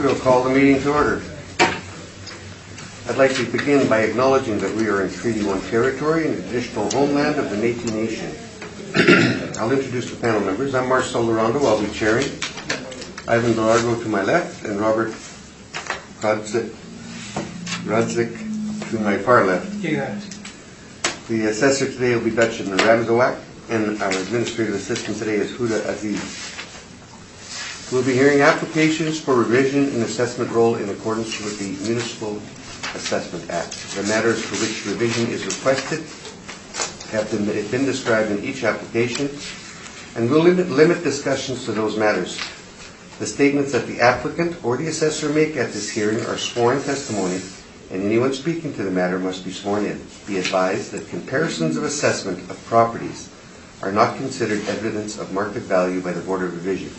We'll call the meeting to order. I'd like to begin by acknowledging that we are in Treaty 1 territory and the traditional homeland of the Métis Nation. I'll introduce the panel members. I'm Marcel Laurando. I'll be chairing. Ivan Belargo to my left and Robert Radzik to my far left. Yes. The assessor today will be Dutchan Ramzawak, and our administrative assistant today is Huda Aziz. We'll be hearing applications for revision in assessment roll in accordance with the Municipal Assessment Act. The matters for which revision is requested have been described in each application, and we'll limit discussions to those matters. The statements that the applicant or the assessor make at this hearing are sworn testimony, and anyone speaking to the matter must be sworn in. Be advised that comparisons of assessment of properties are not considered evidence of market value by the Board of Revision.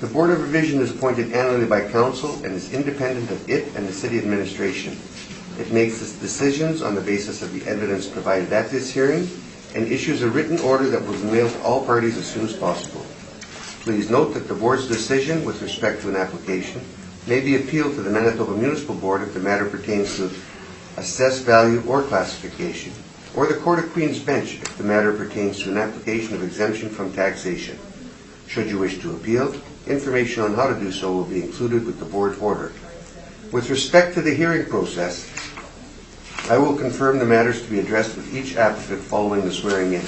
The Board of Revision is appointed annually by Council and is independent of it and the City Administration. It makes its decisions on the basis of the evidence provided at this hearing and issues a written order that will be mailed to all parties as soon as possible. Please note that the Board's decision with respect to an application may be appealed to the Manitoba Municipal Board if the matter pertains to assessed value or classification, or the Court of Queen's Bench if the matter pertains to an application of exemption from taxation. Should you wish to appeal, information on how to do so will be included with the Board order. With respect to the hearing process, I will confirm the matters to be addressed with each applicant following the swearing in.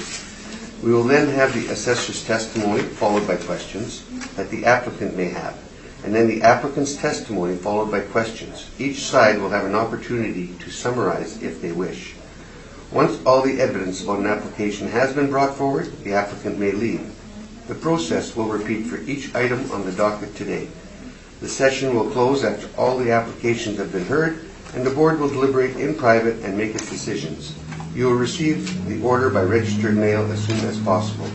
We will then have the assessor's testimony followed by questions that the applicant may have, and then the applicant's testimony followed by questions. Each side will have an opportunity to summarize if they wish. Once all the evidence about an application has been brought forward, the applicant may leave. The process will repeat for each item on the docket today. The session will close after all the applications have been heard, and the Board will deliberate in private and make its decisions. You will receive the order by registered mail as soon as possible.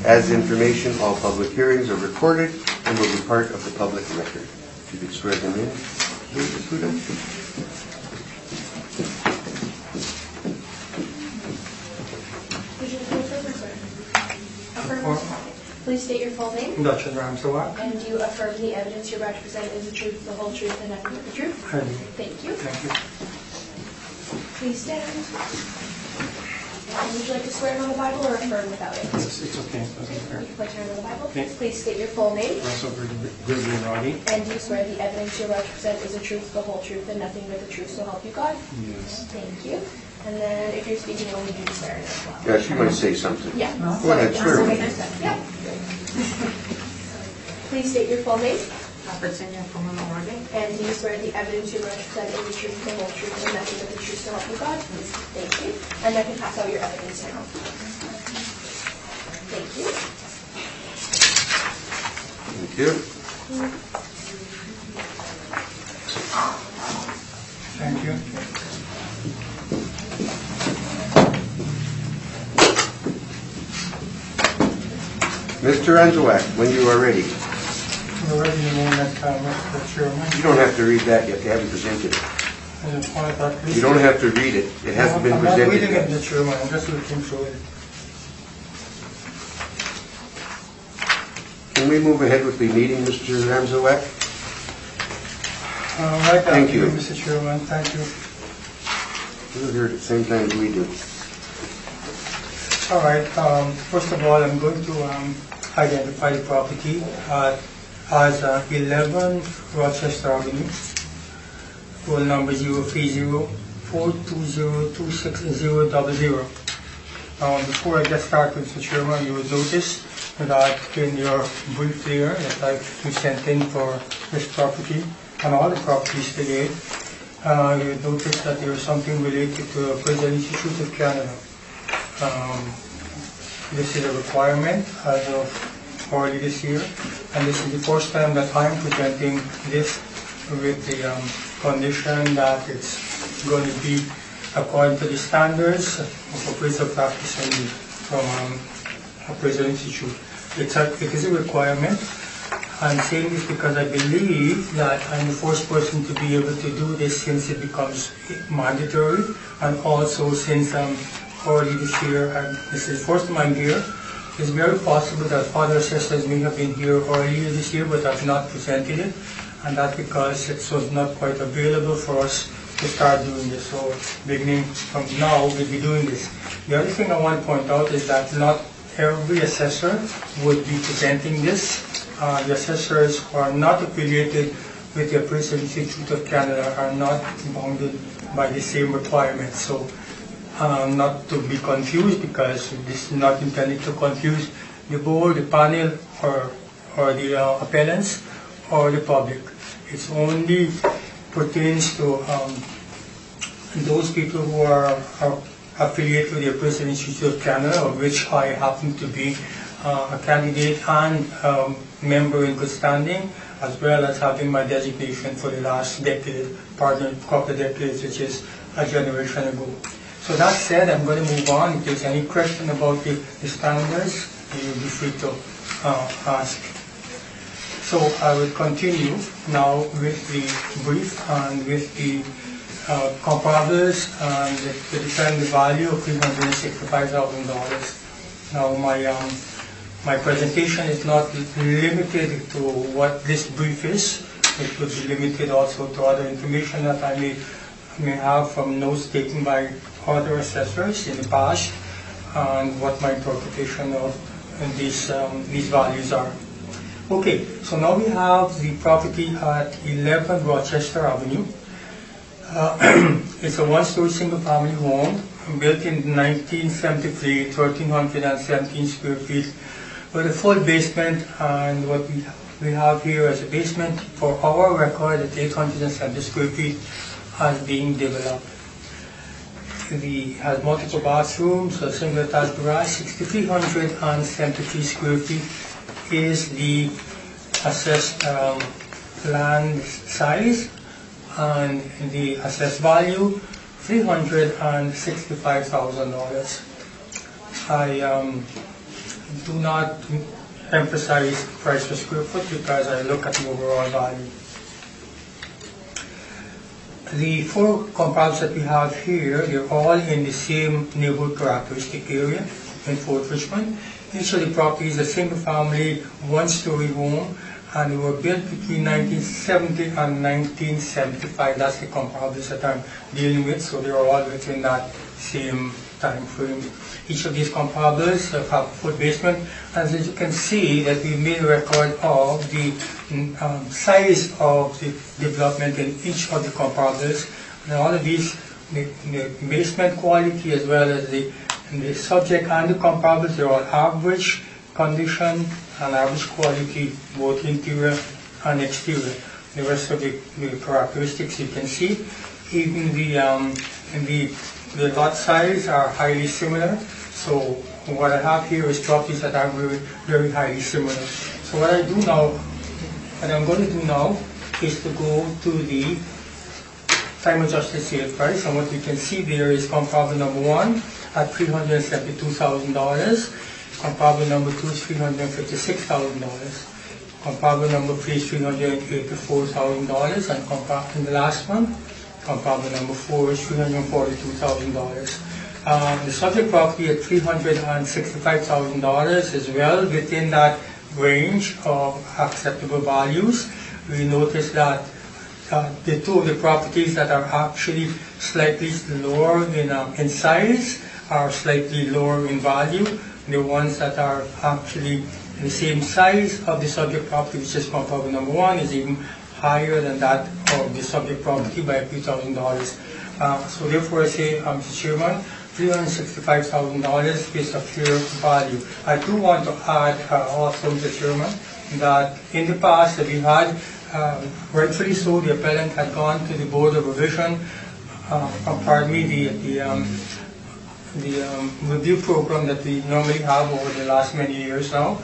As information, all public hearings are recorded and will be part of the public record. If you could swear them in, please, Huda. Please state your full name. Dutchan Ramzawak. And do you affirm the evidence you're about to present is the truth, the whole truth, and nothing but the truth? I do. Thank you. Thank you. Please stand. Would you like to swear on the Bible or affirm without it? It's okay. You can place your hand on the Bible. Okay. Please state your full name. Russell Gregory Roddy. And do you swear the evidence you're about to present is the truth, the whole truth, and nothing but the truth, so help you God? Yes. Thank you. And then if you're speaking, only do swear in as well. Yeah, she might say something. Yeah. Go ahead, swear. Yeah. Please state your full name. And do you swear the evidence you're going to present is the truth, the whole truth, and nothing but the truth, so help you God? Thank you. And I can pass out your evidence now. Thank you. Thank you. Thank you. Mr. Ramzawak, when you are ready. We're ready in a moment, Mr. Chairman. You don't have to read that yet. They haven't presented it. I just wanted that. You don't have to read it. It hasn't been presented I'm not reading yet. it, Mr. Chairman. I'm just looking through it. Can we move ahead with the meeting, Mr. Ramzawak? Right Thank after you. Mr. Chairman. Thank you. We're here at the same time as we do. All right. First of all, I'm going to identify the property as 11 Rochester Avenue, roll number 030-420-26000. Before I get started, Mr. Chairman, you will notice that in your brief there that I've sent in for this property and all the properties today, you will notice that there is something related to the Appraisal Institute of Canada. This is a requirement as of early this year, and this is the first time that I'm presenting this with the condition that it's going to be according to the standards of appraisal practice from Appraisal Institute. It is a requirement. I'm saying this because I believe that I'm the first person to be able to do this since it becomes mandatory, and also since early this year, and this is the first time I'm here, It's very possible that other assessors may have been here earlier this year but have not presented it, and that's because it was not quite available for us to start doing this. So beginning from now, we'll be doing this. The other thing I want to point out is that not every assessor would be presenting this. The assessors who are not affiliated with the Appraisal Institute of Canada are not bounded by the same requirements. So not to be confused, because this is not intended to confuse the board, the panel, or the appellants, or the public. It only pertains to those people who are affiliated with the Appraisal Institute of Canada, of which I happen to be a candidate and member in good standing, as well as having my designation for the last decade, pardon, couple of decades, which is a generation ago. So that said, I'm going to move on. If there's any question about the standards, you'll be free to ask. So I will continue now with the brief and with the comparables and to determine the value of $365,000. Now my presentation is not limited to what this brief is. It would be limited also to other information that I may have from notes taken by other assessors in the past, and what my interpretation of these values are. Okay, so now we have the property at 11 Rochester Avenue. It's a one-story single-family home built in 1973, 1,317 square feet, with a full basement, and what we have here as a basement for our record at 870 square feet as being developed. It has multiple bathrooms, a single attached garage. 6,373 square feet is the assessed land size, and the assessed value $365,000. I do not emphasize price per square foot because I look at the overall value. The four comparables that we have here, they're all in the same neighborhood characteristic area in Fort Richmond. Each of the properties is a single-family, one-story home, and they were built between 1970 and 1975. That's the comparables that I'm dealing with, so they're all within that same time frame. Each of these comparables have a full basement, and as you can see that we made a record of the size of the development in each of the comparables. And all of these, the basement quality as well as the subject and the comparables, they're all average condition and average quality, both interior and exterior. The rest of the characteristics you can see. Even the lot size are highly similar. So what I have here is properties that are very, very highly similar. So what I'm going to do now is to go to the time adjusted sale price, and what we can see there is comparable number 1 at $372,000. Comparable number 2 is $356,000. Comparable number 3 is $384,000, and the last one, comparable number 4 is $342,000. The subject property at $365,000 is well within that range of acceptable values. We notice that the two of the properties that are actually slightly lower in size are slightly lower in value. The ones that are actually the same size of the subject property, which is comparable number 1, is even higher than that of the subject property by a few $1,000s. So therefore I say, Mr. Chairman, $365,000 is a fair value. I do want to add also, Mr. Chairman, that in the past that we had, rightfully so, the appellant had gone to the Board of Revision, the review program that we normally have over the last many years now,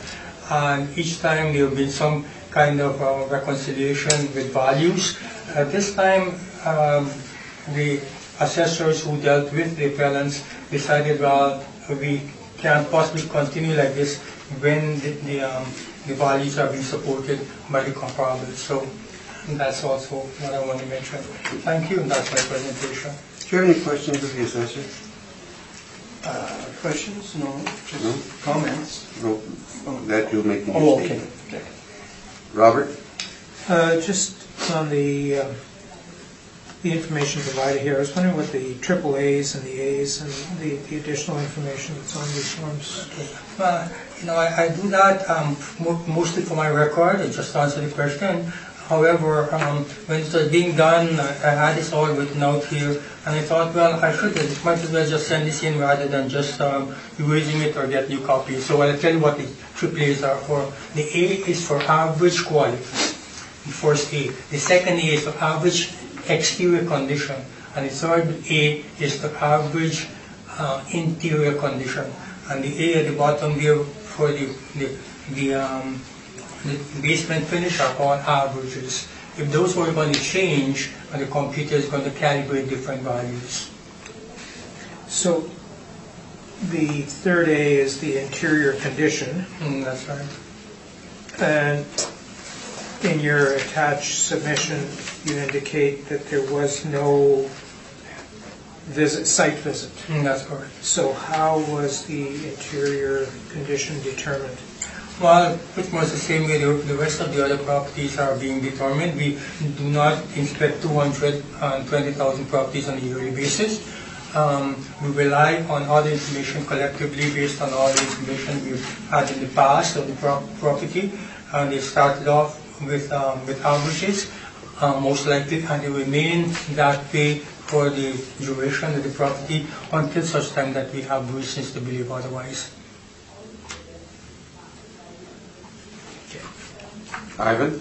and each time there have been some kind of reconciliation with values. This time the assessors who dealt with the appellants decided, well, we can't possibly continue like this when the values are being supported by the comparables. So that's also what I want to mention. Thank you, and that's my presentation. Do you have any questions of the assessor? Questions? No, just No. comments. No, that you'll make the Oh, okay. statement. Okay. Robert? Just on the information provided here, I was wondering what the triple A's and the A's and the additional information that's on these forms. I do that mostly for my record, just to answer the question. However, when it was being done, I had this all written out here, and I thought, well, might as well just send this in rather than just erasing it or get new copies. So I'll tell you what the triple A's are for. The A is for average quality, the first A. The second A is for average exterior condition, and the third A is the average interior condition, and the A at the bottom there for the basement finish are all averages. If those were going to change, the computer is going to calibrate different values. So the third A is the interior condition, That's right. and in your attached submission, you indicate that there was no site visit. That's correct. So how was the interior condition determined? Well, pretty much the same way the rest of the other properties are being determined. We do not inspect 220,000 properties on a yearly basis. We rely on other information collectively based on all the information we've had in the past of the property. And they started off with averages, most likely, and they remain that way for the duration of the property until such time that we have reasons to believe otherwise. Ivan?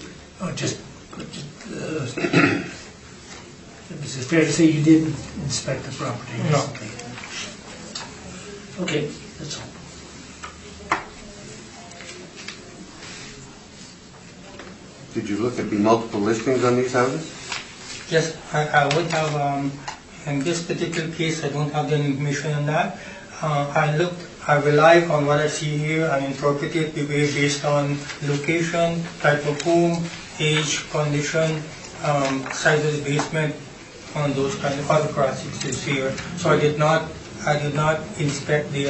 Is it fair to say you didn't inspect the property? No. Okay, that's all. Did you look at the multiple listings on these houses? Yes, I would have, in this particular case, I don't have the information on that. I rely on what I see here and interpret it based on location, type of home, age, condition, size of the basement, and those kind of other characteristics here. So I did not inspect the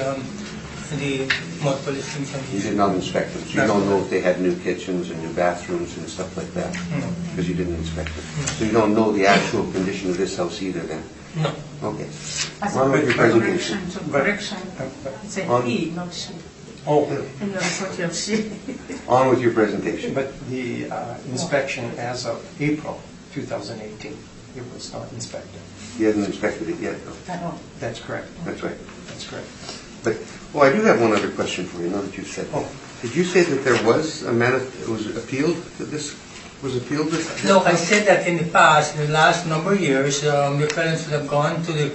multiple listings on You these. did not inspect them, so you don't know if they had new kitchens and new bathrooms and stuff like that? No. Because you didn't inspect them. So you don't know the actual condition of this house either then? No. Okay. As On a with your presentation. correction, it's a On- he, not she. Oh, And you're sort of she. On with your presentation. but the inspection as of April 2018, it was not inspected. He hasn't inspected it yet, though. That's correct. That's right. That's correct. But, I do have one other question for you, now that you've said that. Did you say that there was it was appealed, that this was appealed? No, I said that in the past, in the last number of years, the parents would have gone to the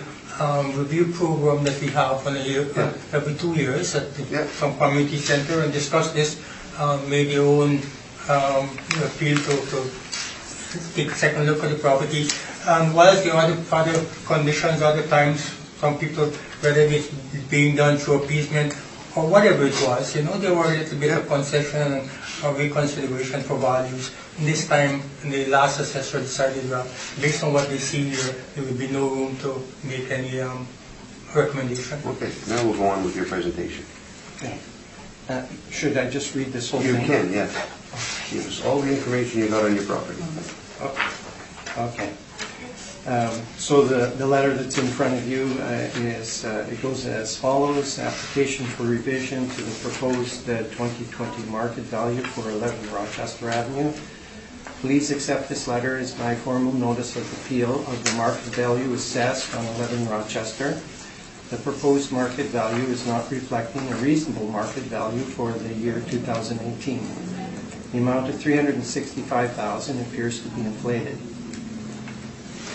review program that we have on a year, every 2 years at some community center and discuss this, made their own appeal to take a second look at the properties. Whilst the other conditions, other times, some people, whether it's being done through appeasement or whatever it was, there were a little bit of concession or reconsideration for values. This time, the last assessor decided, based on what they see here, there would be no room to make any recommendation. Okay, now we'll go on with your presentation. Okay. Should I just read this whole You thing? can, yes. Give us all the information you got on your property. Okay. So the letter that's in front of you it goes as follows. Application for revision to the proposed 2020 market value for 11 Rochester Avenue. Please accept this letter as my formal notice of appeal of the market value assessed on 11 Rochester. The proposed market value is not reflecting a reasonable market value for the year 2018. The amount of $365,000 appears to be inflated.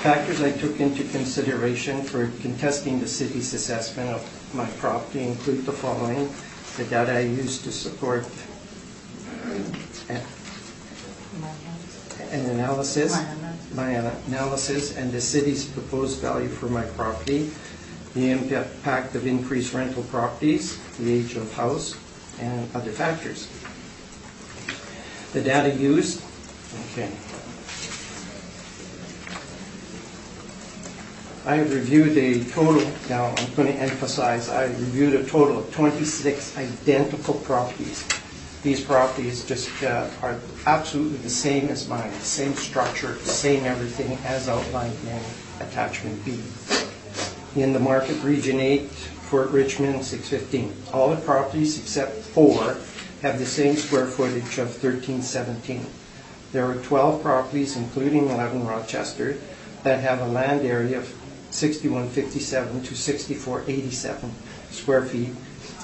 Factors I took into consideration for contesting the city's assessment of my property include the following. The data I used to support my analysis and the city's proposed value for my property, the impact of increased rental properties, the age of house, and other factors. The data used, okay. I have reviewed a total, now I'm going to emphasize, I reviewed a total of 26 identical properties. These properties just are absolutely the same as mine, same structure, same everything as outlined in attachment B. In the market, Region 8, Fort Richmond, 615. All the properties except 4 have the same square footage of 1317. There are 12 properties, including 11 Rochester, that have a land area of 6157 to 6487 square feet,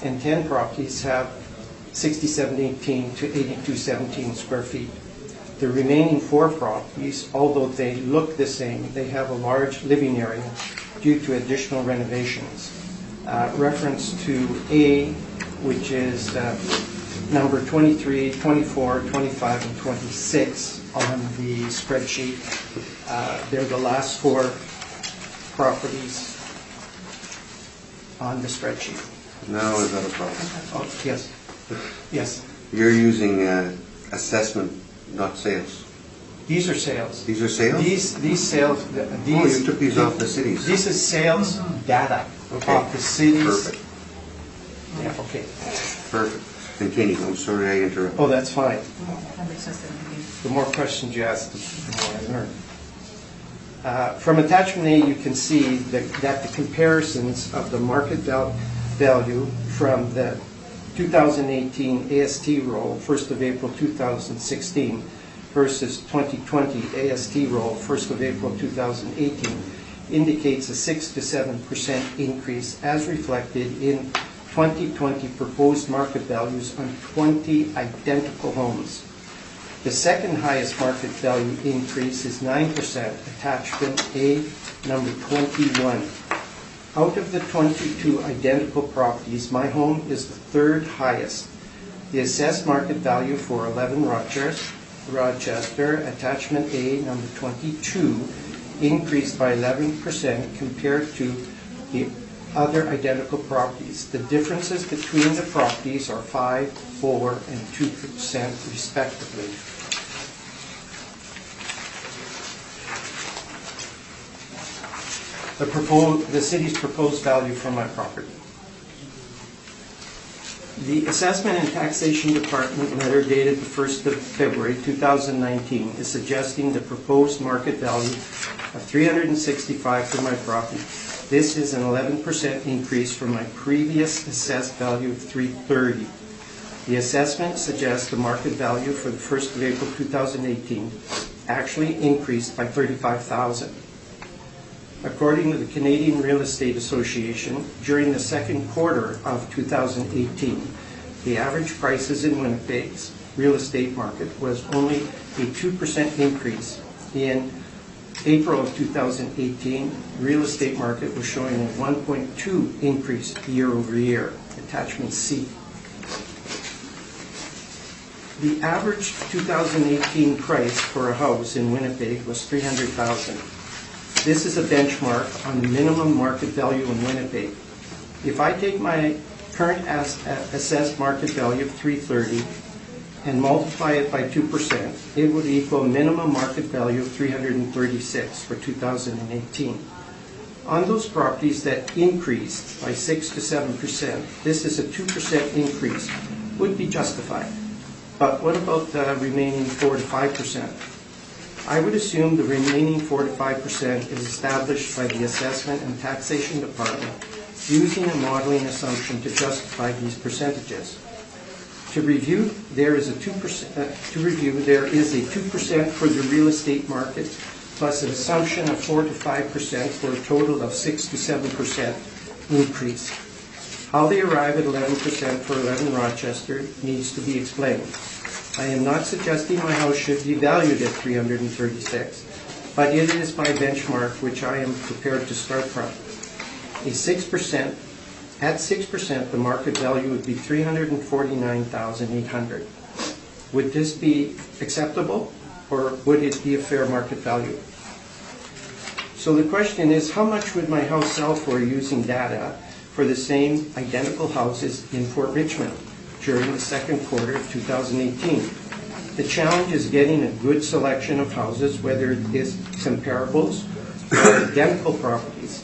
and 10 properties have 6718 to 8217 square feet. The remaining 4 properties, although they look the same, they have a large living area due to additional renovations. Reference to A, which is number 23, 24, 25, and 26 on the spreadsheet. They're the last 4 properties on the spreadsheet. Now is that a problem? Oh, yes. Yes. You're using assessment, not sales. These are sales. These are sales? These sales. You took these off the cities. This is sales data Okay. of the cities. Perfect. Yeah. Okay. Perfect. Continue. I'm sorry I interrupted. Oh, that's fine. That makes sense to me. The more questions you ask, the more I learn. From attachment A, you can see that the comparisons of the market value from the 2018 AST roll, 1st of April 2016, versus 2020 AST roll, 1st of April 2018, indicates a 6 to 7% increase as reflected in 2020 proposed market values on 20 identical homes. The second highest market value increase is 9%, attachment A, number 21. Out of the 22 identical properties, my home is the 3rd highest. The assessed market value for 11 Rochester, attachment A, number 22, increased by 11% compared to the other identical properties. The differences between the properties are 5, 4, and 2% respectively. The city's proposed value for my property. The Assessment and Taxation Department letter dated the 1st of February 2019 is suggesting the proposed market value of $365 for my property. This is an 11% increase from my previous assessed value of $330. The assessment suggests the market value for the 1st of April 2018 actually increased by $35,000. According to the Canadian Real Estate Association, during the second quarter of 2018, the average prices in Winnipeg's real estate market was only a 2% increase. In April of 2018, real estate market was showing a 1.2 increase year over year, attachment C. The average 2018 price for a house in Winnipeg was $300,000. This is a benchmark on the minimum market value in Winnipeg. If I take my current assessed market value of $330 and multiply it by 2%, it would equal minimum market value of $336 for 2018. On those properties that increased by 6 to 7%, this is a 2% increase, would be justified. But what about the remaining 4 to 5%? I would assume the remaining 4 to 5% is established by the Assessment and Taxation Department using a modeling assumption to justify these percentages. To review, there is a 2% for the real estate market, plus an assumption of 4 to 5% for a total of 6 to 7% increase. How they arrive at 11% for 11 Rochester needs to be explained. I am not suggesting my house should be valued at $336, but it is my benchmark which I am prepared to start from. At 6%, the market value would be $349,800. Would this be acceptable, or would it be a fair market value? So the question is, how much would my house sell for using data for the same identical houses in Fort Richmond during the second quarter of 2018? The challenge is getting a good selection of houses, whether it is comparables or identical properties.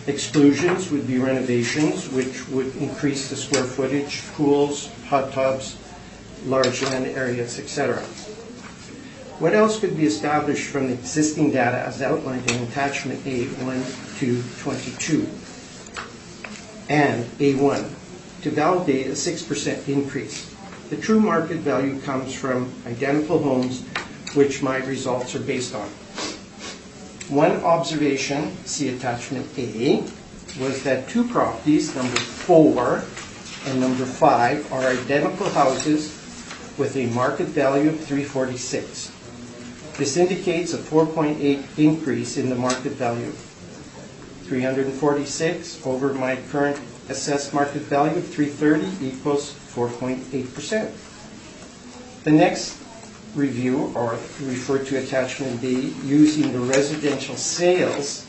Exclusions would be renovations, which would increase the square footage, pools, hot tubs, large land areas, etc. What else could be established from the existing data as outlined in attachment A1 to 22 and A1 to validate a 6% increase? The true market value comes from identical homes, which my results are based on. One observation, see attachment A, was that two properties, number 4 and number 5, are identical houses with a market value of $346. This indicates a 4.8 increase in the market value. 346 over my current assessed market value of 330 equals 4.8%. The next review, or refer to attachment B, using the residential sales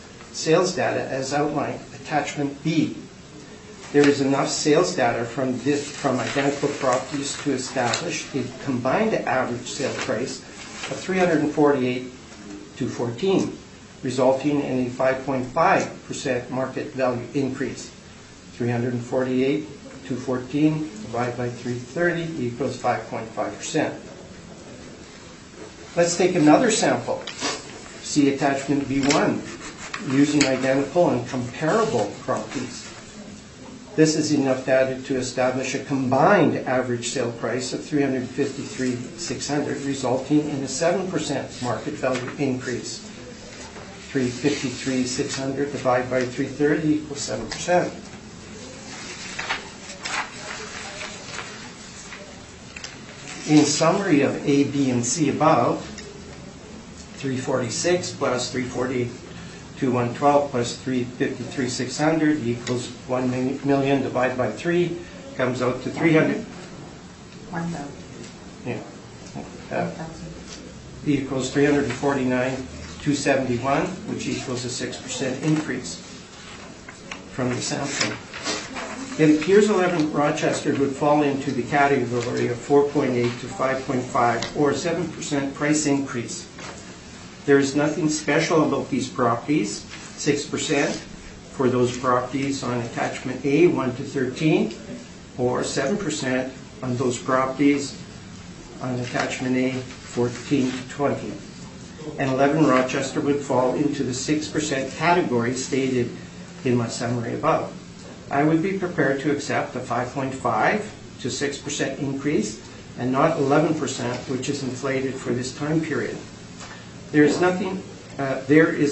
data as outlined, attachment B. There is enough sales data from identical properties to establish a combined average sale price of $348,214, resulting in a 5.5% market value increase. $348,214 divided by 330 equals 5.5%. Let's take another sample. See attachment B1, using identical and comparable properties. This is enough data to establish a combined average sale price of $353,600, resulting in a 7% market value increase. $353,600 divided by 330 equals 7%. In summary of A, B, and C above, 346 plus 348,212 plus 353,600 equals 1 million divided by 3 comes out to 300. 1,000. Yeah. Equals 349,271, which equals a 6% increase from the sample. It appears 11 Rochester would fall into the category of 4.8 to 5.5 or 7% price increase. There is nothing special about these properties. 6% for those properties on attachment A, 1 to 13, or 7% on those properties on attachment A, 14 to 20. And 11 Rochester would fall into the 6% category stated in my summary above. I would be prepared to accept a 5.5 to 6% increase and not 11%, which is inflated for this time period. There is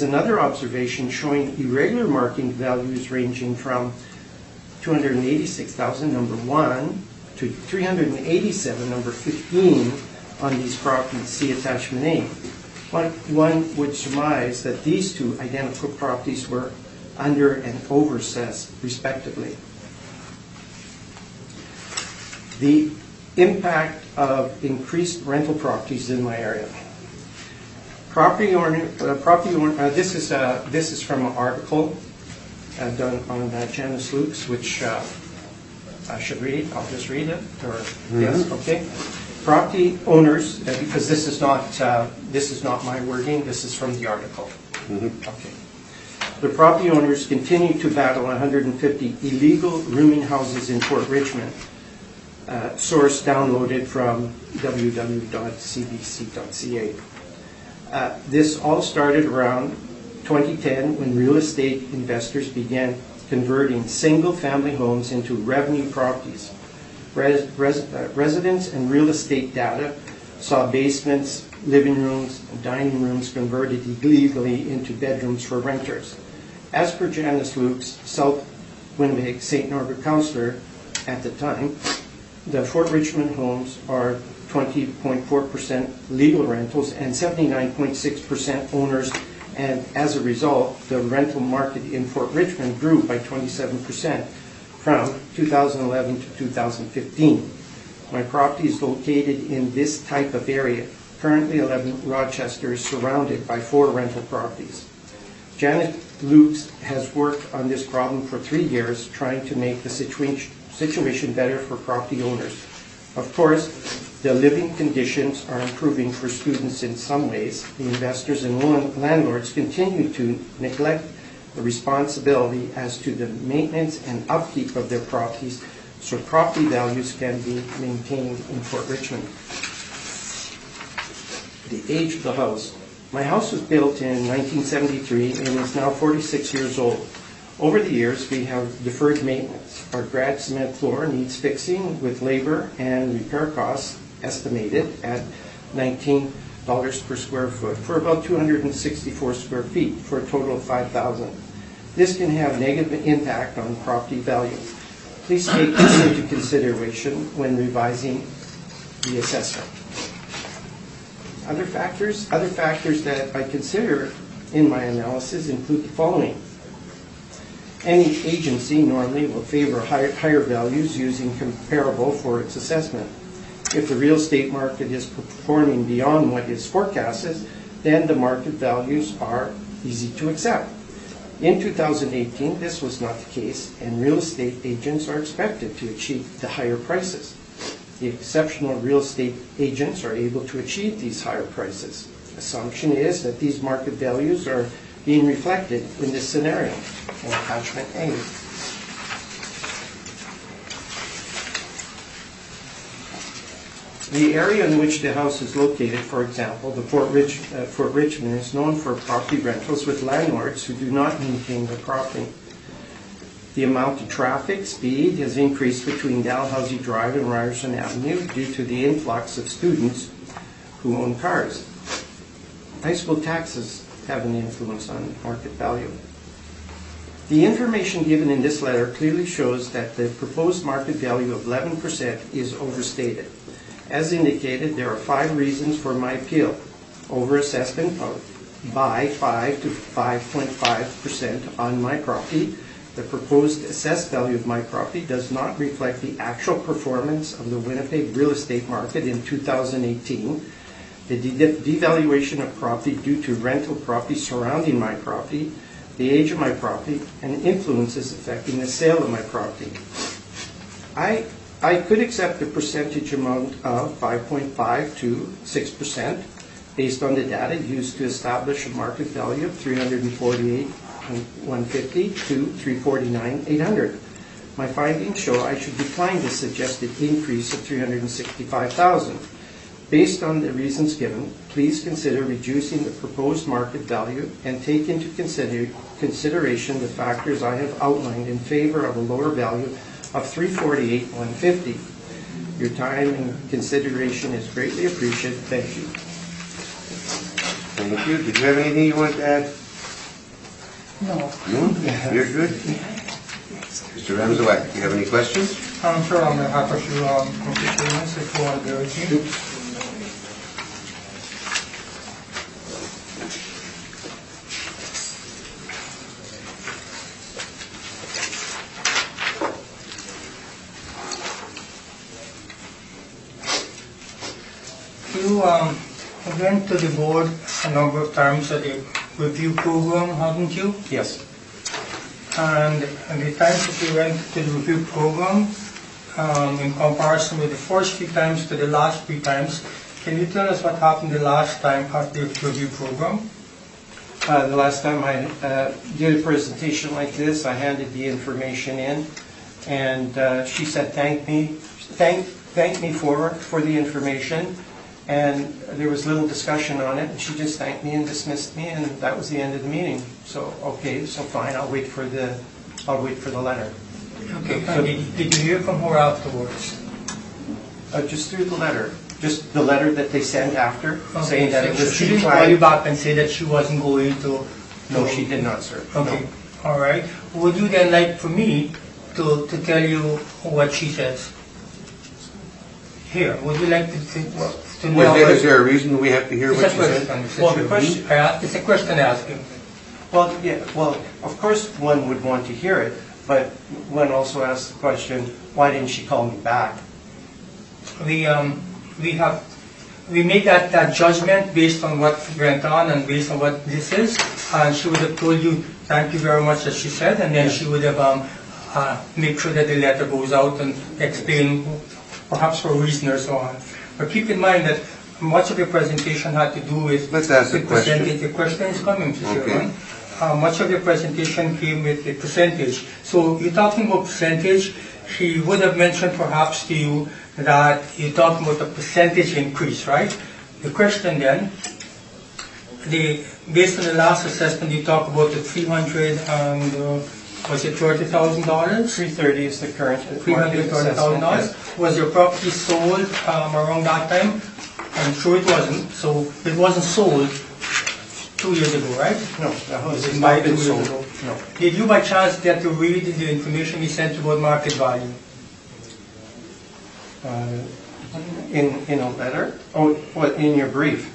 another observation showing irregular marking values ranging from 286,000, number 1, to 387, number 15, on these properties, see attachment A. One would surmise that these two identical properties were under and over assessed, respectively. The impact of increased rental properties in my area. This is from an article done on Janice Lukes, which I should read. I'll just read it. Or yes, okay. Property owners, because this is not my wording. This is from the article. Okay. The property owners continue to battle 150 illegal rooming houses in Fort Richmond. Source downloaded from www.cbc.ca. This all started around 2010 when real estate investors began converting single-family homes into revenue properties. Residents and real estate data saw basements, living rooms, and dining rooms converted illegally into bedrooms for renters. As per Janice Lukes, South Winnipeg St. Norbert councillor at the time, the Fort Richmond homes are 20.4% legal rentals and 79.6% owners, and as a result, the rental market in Fort Richmond grew by 27% from 2011 to 2015. My property is located in this type of area. Currently, 11 Rochester is surrounded by 4 rental properties. Janet Lukes has worked on this problem for 3 years, trying to make the situation better for property owners. Of course, the living conditions are improving for students in some ways. The investors and landlords continue to neglect the responsibility as to the maintenance and upkeep of their properties so property values can be maintained in Fort Richmond. The age of the house. My house was built in 1973 and is now 46 years old. Over the years, we have deferred maintenance. Our grad cement floor needs fixing with labor and repair costs estimated at $19 per square foot for about 264 square feet for a total of $5,000. This can have negative impact on property value. Please take this into consideration when revising the assessment. Other factors that I consider in my analysis include the following. Any agency normally will favor higher values using comparable for its assessment. If the real estate market is performing beyond what is forecasted, then the market values are easy to accept. In 2018, this was not the case, and real estate agents are expected to achieve the higher prices. The exceptional real estate agents are able to achieve these higher prices. Assumption is that these market values are being reflected in this scenario. Attachment A. The area in which the house is located, for example, the Fort Richmond, is known for property rentals with landlords who do not maintain the property. The amount of traffic speed has increased between Dalhousie Drive and Ryerson Avenue due to the influx of students who own cars. High school taxes have an influence on market value. The information given in this letter clearly shows that the proposed market value of 11% is overstated. As indicated, there are 5 reasons for my appeal. Overassessed by 5 to 5.5% on my property. The proposed assessed value of my property does not reflect the actual performance of the Winnipeg real estate market in 2018. The devaluation of property due to rental property surrounding my property, the age of my property, and influences affecting the sale of my property. I could accept the percentage amount of 5.5 to 6% based on the data used to establish a market value of $348,150 to $349,800. My findings show I should decline the suggested increase of $365,000. Based on the reasons given, please consider reducing the proposed market value and take into consideration the factors I have outlined in favor of a lower value of $348,150. Your time and consideration is greatly appreciated. Thank you. Thank you. Did you have anything you want to add? No. No? You're good? Mr. Ramsawak, do you have any questions? I'm sure I'm going to have a few constituents if you want to bear with me. You went to the board a number of times at the review program, haven't you? Yes. And the times that you went to the review program, in comparison with the first 3 times to the last 3 times, can you tell us what happened the last time at the review program? The last time I did a presentation like this, I handed the information in, and she said thank me for the information. And there was little discussion on it, and she just thanked me and dismissed me, and that was the end of the meeting. So okay, so fine, I'll wait for the letter. Okay. So did you hear from her afterwards? Just through the letter, just the letter that they sent after, saying that it was she didn't call you back and say that she wasn't going to. No, she did not, sir. Okay. No. All right. Would you then like for me to tell you what she says? Here, would you like to know? Is there a reason we have to hear what she said? Well, the question. It's a question asking. Well, yeah. Well, of course, one would want to hear it, but one also asks the question, why didn't she call me back? We made that judgment based on what went on and based on what this is, and she would have told you thank you very much, as she said, and then she would have made sure that the letter goes out and explain perhaps for a reason or so on. But keep in mind that much of your presentation had to do with Let's ask the question. The question is coming, Mr. Chairman. much of your presentation came with the percentage. So you're talking about percentage. She would have mentioned perhaps to you that you're talking about a percentage increase, right? The question then, based on the last assessment, you talked about the 300 and was it $30,000? 330 is the current market assessment. $330,000. Yes. Was your property sold around that time? I'm sure it wasn't. So it wasn't sold 2 years ago, right? No, that was It's not not been 2 years sold. ago. No. Did you by chance get to read the information we sent about market value? In a letter? Oh, what, in your brief?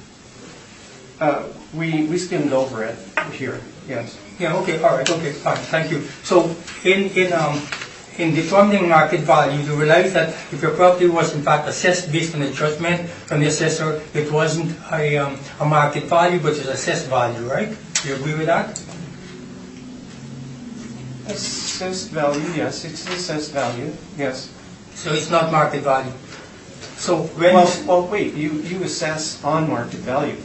We skimmed over it here, yes. Yeah, okay, all right, okay, fine, thank you. So in determining market value, you realize that if your property was in fact assessed based on a judgment from the assessor, it wasn't a market value, but it's assessed value, right? Do you agree with that? Assessed value, yes, it's assessed value, yes. So it's not market value. So when you Well, wait, you assess on market value.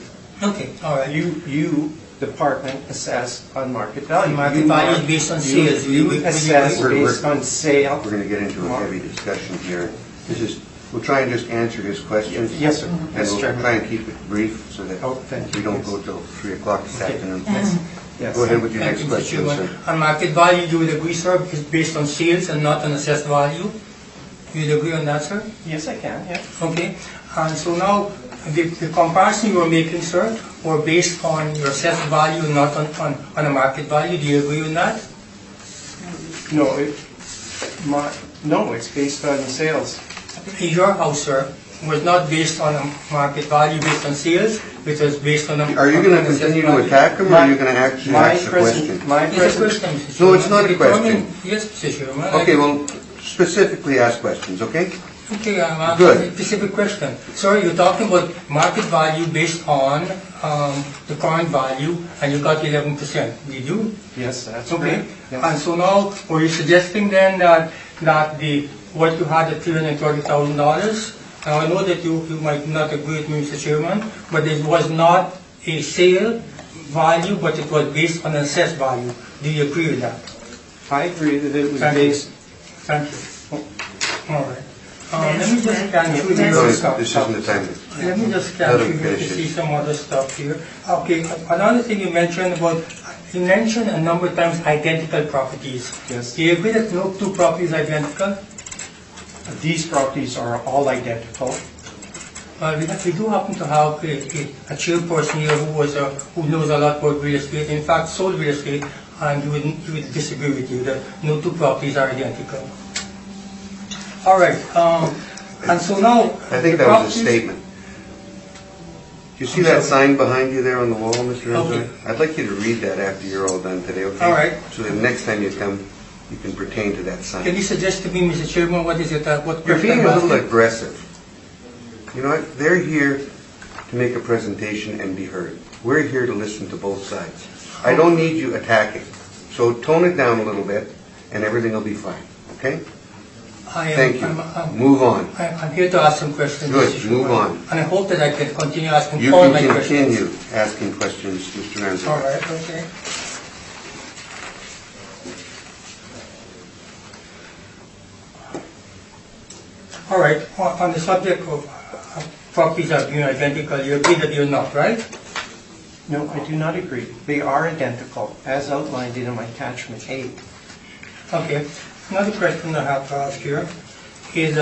okay, all right. You department assess on market value. Market value is based on sales. You assess We're- based on sale. We're going to get into a heavy discussion here. We'll try and just answer his questions. Yes, sir. And Yes, we'll Chairman. try and keep it brief so that Oh, thank you. we don't Yes. go till 3 o'clock this Okay. afternoon. Yes. Go ahead with your Thank next you, Mr. question, Chairman. sir. On market value, you would agree, sir, is based on sales and not on assessed value? You'd agree on that, sir? Yes, I can, yeah. Okay, and so now, the comparison you were making, sir, were based on your assessed value, not on a market value. Do you agree with that? No, no, it's based on sales. Your house, sir, was not based on a market value, based on sales, it was based on a... Are you going to continue to attack him, or are you going to actually My ask the question? It's a question, Mr. No, it's Chairman. not a question. Yes, Mr. Chairman. Okay, well, specifically ask questions, okay? Okay, I'm Good. asking a specific question. Sir, you're talking about market value based on the current value, and you got 11%. Did you? Yes, that's Okay. correct. Yes. And so now, were you suggesting then that what you had at $330,000? Now I know that you might not agree with me, Mr. Chairman, but it was not a sale value, but it was based on an assessed value. Do you agree with that? I agree that it was Thank you. based. Thank you. All right. Let me just scan through No, your this stuff. isn't the time. Let me just scan Let through him here to finish see it. some other stuff here. Okay, another thing you mentioned a number of times identical properties. Yes. Do you agree that no two properties are identical? These properties are all identical. We do happen to have a chairperson here who knows a lot about real estate, in fact sold real estate, and he would disagree with you that no two properties are identical. All right, and so now... I think the that was a properties- statement. Do you see that sign behind you there on the wall, Mr. Okay. Renzoy? I'd like you to read that after you're all done today, okay? All right. So that next time you come, you can pertain to that sign. Can you suggest to me, Mr. Chairman, what is it, what... You're being a question I'm little asking? aggressive. You know what? They're here to make a presentation and be heard. We're here to listen to both sides. I don't need you attacking. So tone it down a little bit, and everything will be fine, okay? Thank you. Move on. I'm here to ask some questions. Good, Mr. move Chairman. on. And I hope that I can continue asking You all can my questions. continue asking questions, Mr. Renzo. All right, okay. All right, on the subject of properties are being identical, you agree that you're not, right? No, I do not agree. They are identical, as outlined in my attachment A. Okay. Another question I have to ask here is,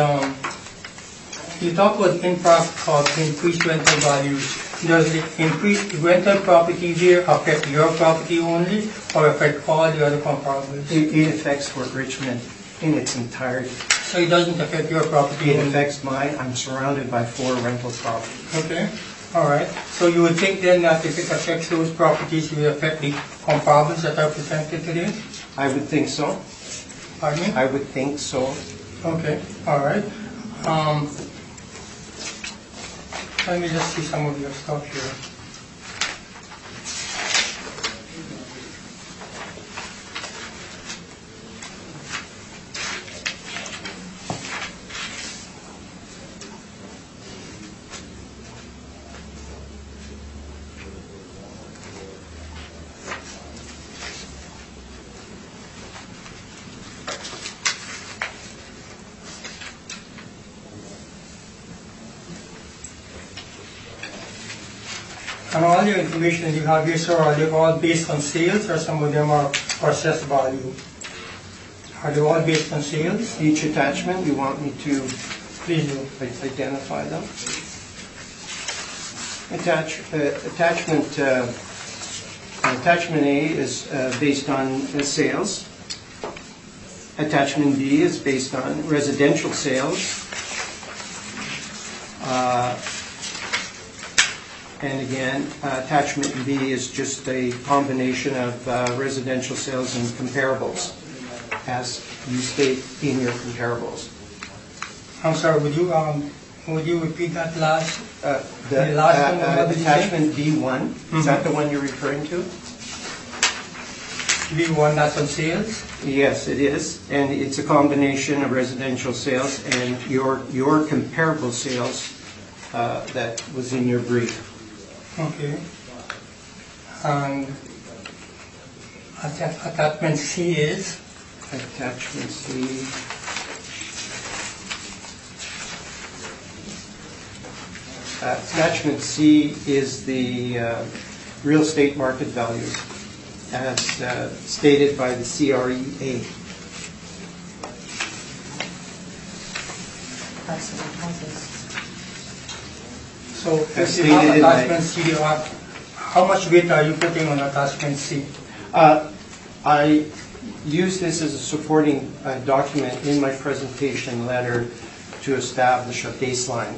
you talk about impact of increased rental values. Does the increased rental property here affect your property only, or affect all the other comparables? It affects Fort Richmond in its entirety. So it doesn't affect your property It only? affects mine. I'm surrounded by 4 rental properties. Okay, all right. So you would think then that if it affects those properties, it will affect the comparables that are presented today? I would think so. Pardon me? I would think so. Okay, all right. Let me just see some of your stuff here. And all the information you have here, sir, are they all based on sales or some of them are for assessed value? Are they all based on sales? Each attachment, you want me to Please do. identify them? Attachment A is based on sales. Attachment B is based on residential sales. And again, attachment B is just a combination of residential sales and comparables, as you state in your comparables. I'm sorry, would you repeat that last? The The last one, what did you say? attachment B1, is that the one you're referring to? B1, that's on sales? Yes, it is, and it's a combination of residential sales and your comparable sales that was in your brief. Okay. And attachment C is? Attachment C. Attachment C is the real estate market values as stated by the CREA. That's what houses. So As if you have stated in my- attachment C, how much weight are you putting on attachment C? I use this as a supporting document in my presentation letter to establish a baseline,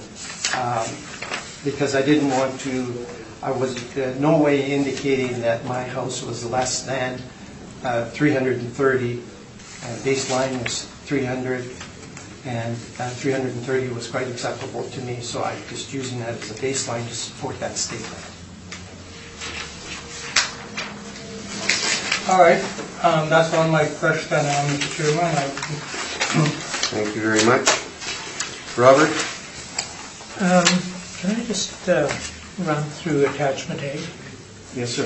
because I didn't want to, I was no way indicating that my house was less than 330. Baseline was 300, and 330 was quite acceptable to me, so I'm just using that as a baseline to support that statement. All right, that's all my question, Mr. Chairman. Thank you very much. Robert? Can I just run through attachment A? Yes, sir.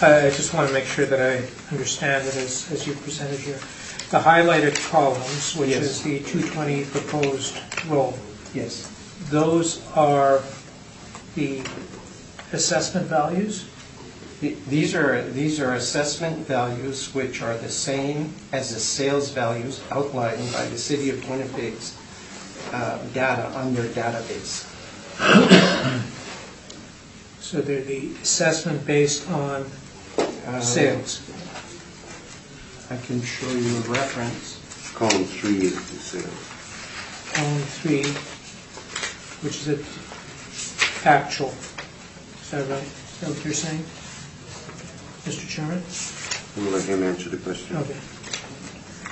I just want to make sure that I understand it as you presented here. The highlighted columns, which Yes. is the 220 proposed roll, Yes. those are the assessment values? These are assessment values which are the same as the sales values outlined by the City of Winnipeg's data on their database. So they're the assessment based on sales. I can show you a reference. Column 3 is the sales. Column 3, which is actual. Is that right? Is that what you're saying, Mr. Chairman? We'll let him answer the question. Okay.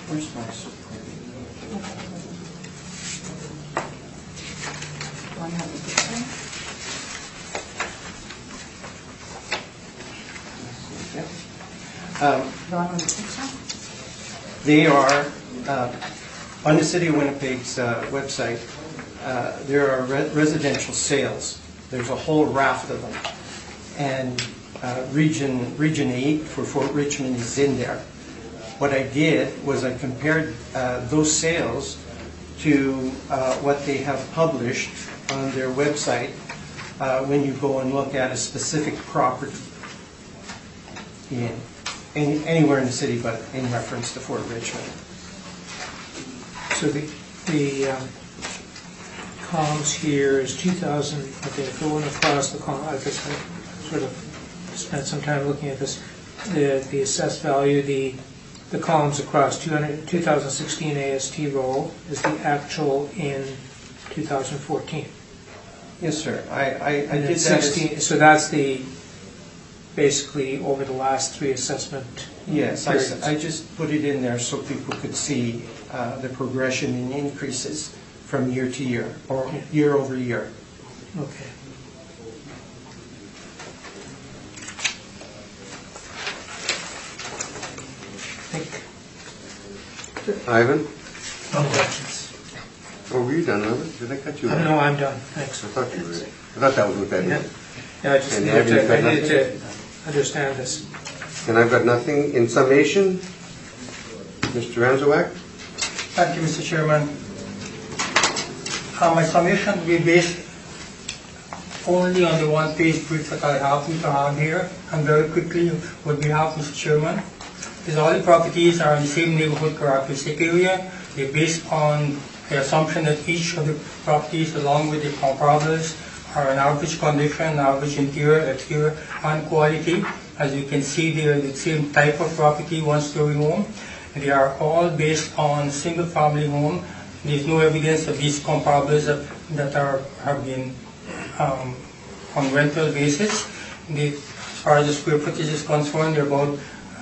Where's my support? Do I have a picture? Do I have a picture? They are, on the City of Winnipeg's website, there are residential sales. There's a whole raft of them. And Region 8 for Fort Richmond is in there. What I did was I compared those sales to what they have published on their website when you go and look at a specific property anywhere in the city, but in reference to Fort Richmond. So the columns here is 2000, okay, going across the column, I guess I sort of spent some time looking at this. The assessed value, the columns across 2016 AST roll is the actual in 2014. Yes, sir. I And did then that. 16, so that's the, basically over the last 3 assessment Yes, periods. I just put it in there so people could see the progression in increases from year to year, or year over year. Okay. Ivan? No questions. Oh, were you done, Robert? Did I cut you off? No, I'm done, thanks. I thought you were. I thought that was what that Yeah. meant. Yeah, I just And needed Ivan's got to, I needed nothing? to understand this. And I've got nothing. In summation, Mr. Ramsawak? Thank you, Mr. Chairman. My summation will be based only on the one-page brief that I happen to have here, and very quickly, would behalf of Mr. Chairman, is all the properties are in the same neighborhood characteristic area. They're based on the assumption that each of the properties, along with the comparables, are in average condition, average interior, exterior, and quality. As you can see, they are the same type of property, one-story home. They are all based on single-family home. There's no evidence of these comparables that have been on rental basis. As far as the square footage is concerned, they're about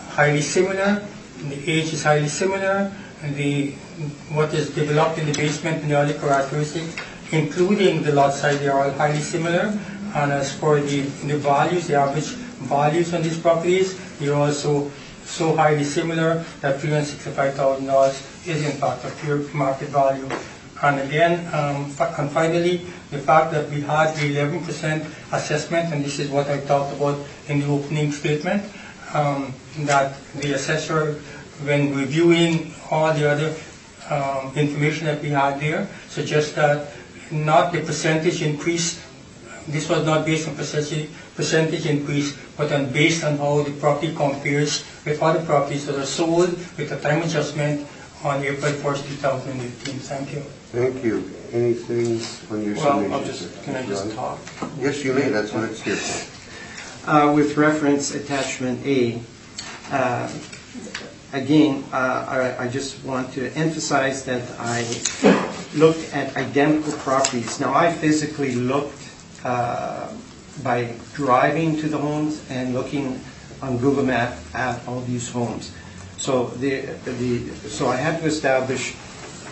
highly similar. The age is highly similar. What is developed in the basement and the other characteristics, including the lot size, they are all highly similar. And as for the values, the average values on these properties, they are also so highly similar that $365,000 is in fact a fair market value. And again, and finally, the fact that we had the 11% assessment, and this is what I talked about in the opening statement, that the assessor, when reviewing all the other information that we had there, suggests that not the percentage increase, this was not based on percentage increase, but based on how the property compares with other properties that are sold with a time adjustment on April 1st, 2018. Thank you. Thank you. Anything on your submission? Can I just talk? Yes, you may. That's what it's here for. With reference attachment A, again, I just want to emphasize that I looked at identical properties. Now, I physically looked by driving to the homes and looking on Google Maps at all these homes. So so I had to establish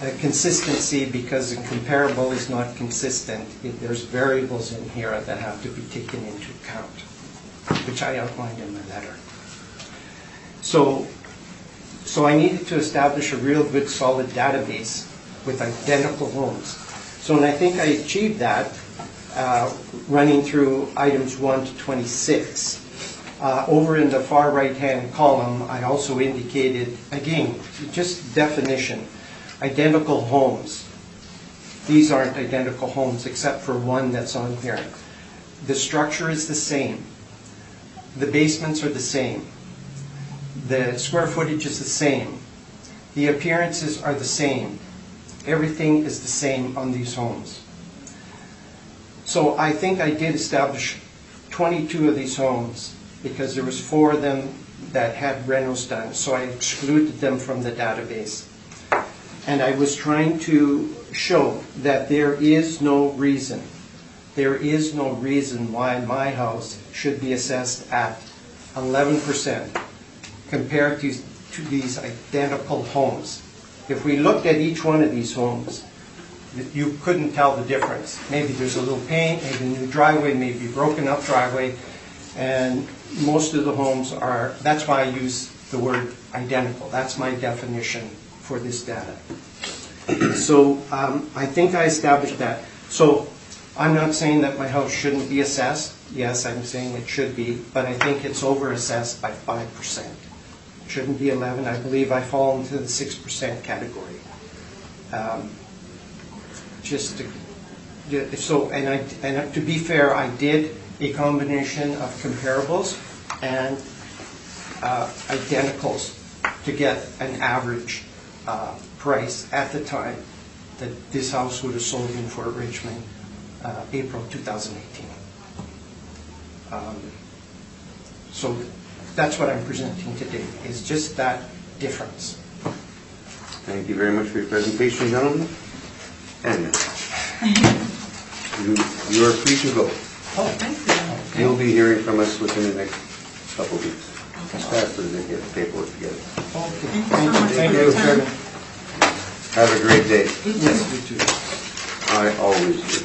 a consistency because a comparable is not consistent. There's variables in here that have to be taken into account, which I outlined in my letter. So I needed to establish a real good solid database with identical homes. So and I think I achieved that running through items 1 to 26. Over in the far right-hand column, I also indicated, again, just definition, identical homes. These aren't identical homes except for one that's on here. The structure is the same. The basements are the same. The square footage is the same. The appearances are the same. Everything is the same on these homes. So I think I did establish 22 of these homes because there was 4 of them that had renos done, so I excluded them from the database. And I was trying to show that there is no reason why my house should be assessed at 11% compared to these identical homes. If we looked at each one of these homes, you couldn't tell the difference. Maybe there's a little paint, maybe a new driveway, maybe a broken up driveway, and most of the homes are, that's why I use the word identical. That's my definition for this data. So I think I established that. So I'm not saying that my house shouldn't be assessed. Yes, I'm saying it should be, but I think it's over-assessed by 5%. It shouldn't be 11. I believe I fall into the 6% category. To be fair, I did a combination of comparables and identicals to get an average price at the time that this house would have sold in Fort Richmond, April 2018. So that's what I'm presenting today, is just that difference. Thank you very much for your presentation, gentlemen. And you are free to go. Oh, thank you. You'll be hearing from us within the next couple of weeks, as fast as they get the paperwork together. Thank you, Chairman. Have a great day. Yes, you too. I always do.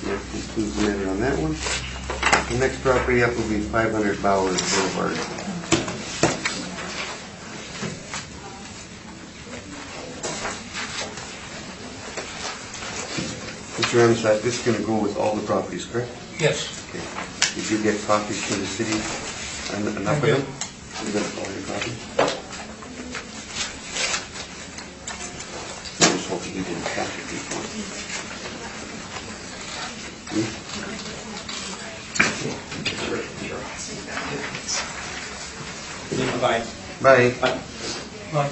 That concludes the matter on that one. The next property up will be 500 Bowers Boulevard. Mr. Ramsat, this is going to go with all the properties, correct? Yes. Okay. Did you get copies from the city? Enough of them? You got all your copies? I just hope you didn't catch it before. Bye. Bye. Right.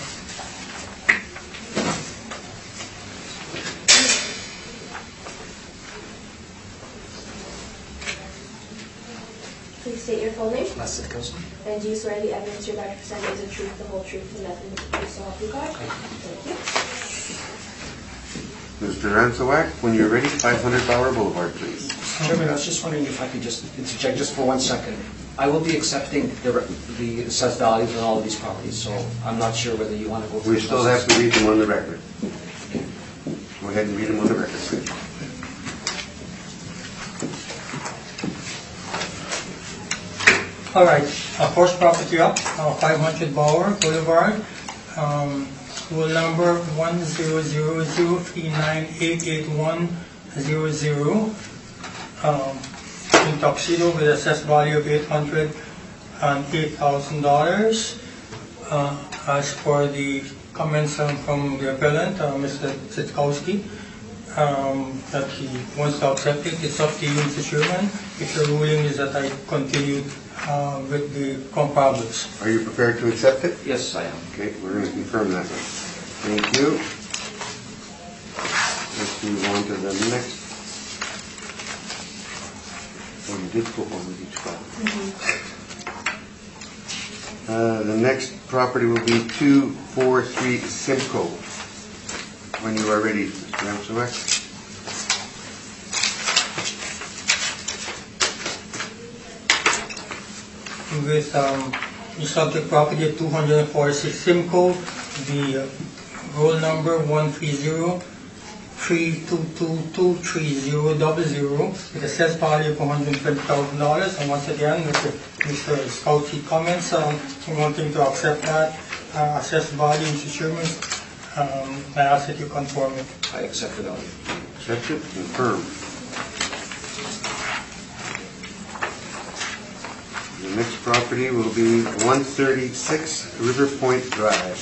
Please state your full name. Lasted Council. And do you swear the evidence you're about to present is the truth, the whole truth, and nothing but the truth, so help you God? Thank you. Mr. Ransawak, when you're ready, 500 Bauer Boulevard, please. Chairman, I was just wondering if I could just interject just for 1 second. I will be accepting the assessed values on all of these properties, so I'm not sure whether you want to go through We still have to read them on the record. Go ahead and read them on the record, please. All right, first property up, 500 Bauer Boulevard, rule number 10003988100, in Tuxedo with assessed value of $808,000. As for the comments from the appellant, Mr. Zitkowski, that he wants to accept it, it's up to you, Mr. Chairman. If your ruling is that I continue with the comparables. Are you prepared to accept it? Yes, I am. Okay, we're going to confirm that one. Thank you. Let's move on to the next. Oh, you did put one with each file. The next property will be 243 Simcoe. When you are ready, Mr. Ramsawak. With the subject property at 246 Simcoe, the roll number 130-322-3000 with assessed value of $120,000. And once again, Mr. Scouty comments wanting to accept that assessed value, Mr. Chairman. I ask that you conform it. I accept the value. Accept it, confirm. The next property will be 136 River Point Drive.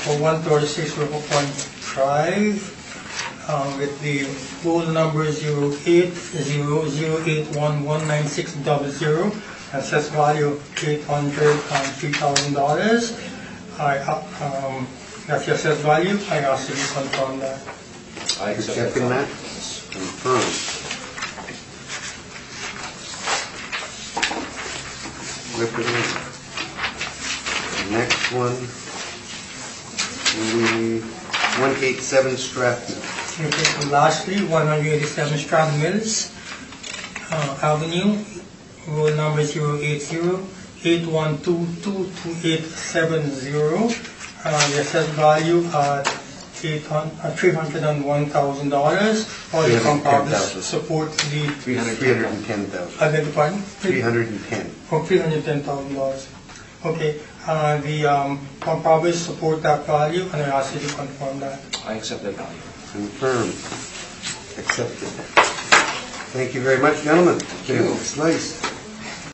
For 136 River Point Drive, with the roll number 08008119600, assessed value $803,000. That's the assessed value. I ask that you confirm that. I accept Accepting the that? value. Confirm. Flip it in. The next one will be 187 Stratton. Okay, and lastly, 187 Strand Mills Avenue, roll number 080-812-22870. The assessed value at $301,000. All the comparables support the 310,000. I beg your pardon? 310. For $310,000. Okay, the comparables support that value, and I ask you to confirm that. I accept that value. Confirmed. Accepted. Thank you very much, gentlemen. It's been nice.